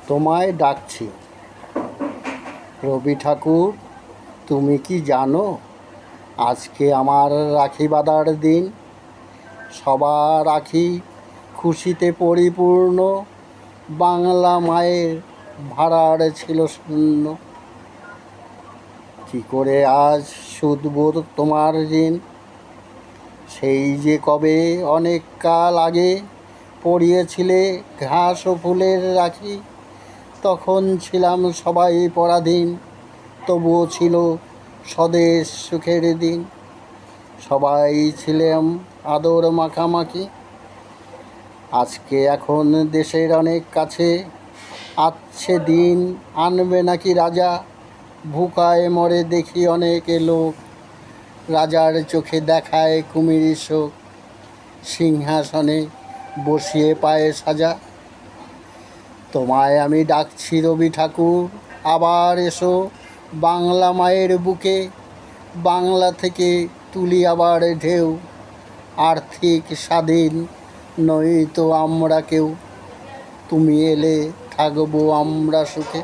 তোমায় ডাকছি রবি ঠাকুর। তুমি কি জানো আজকে আমার রাখি বাঁধার দিন? সবার রাখি খুশিতে পরিপূর্ণ, বাংলা মায়ের ভাড়ার ছিল শূন্য। কি করে আজ শুধব তোমার ঋণ? সেই যে কবে অনেক কাল আগে পড়িয়েছিলে ঘাস ও ফুলের রাখি, তখন ছিলাম সবাই পরাধীন, তবুও ছিল স্বদেশ সুখের দিন। সবাই ছিলাম আদর মাখামাখি। আজকে এখন দেশের অনেক কাছে আছে দিন, আনবে নাকি রাজা? ভুকায় মরে দেখি অনেক লোক, রাজার চোখে দেখায় কুমির শোক। সিংহাসনে বসিয়ে পায়ে সাজা। তোমায় আমি ডাকছি রবি ঠাকুর, আবার এসো বাংলা মায়ের বুকে। বাংলা থেকে তুলি আবার ঢেউ, আর্থিক স্বাধীন নই তো আমরা কেউ। তুমি এলে থাকবো আমরা সুখে।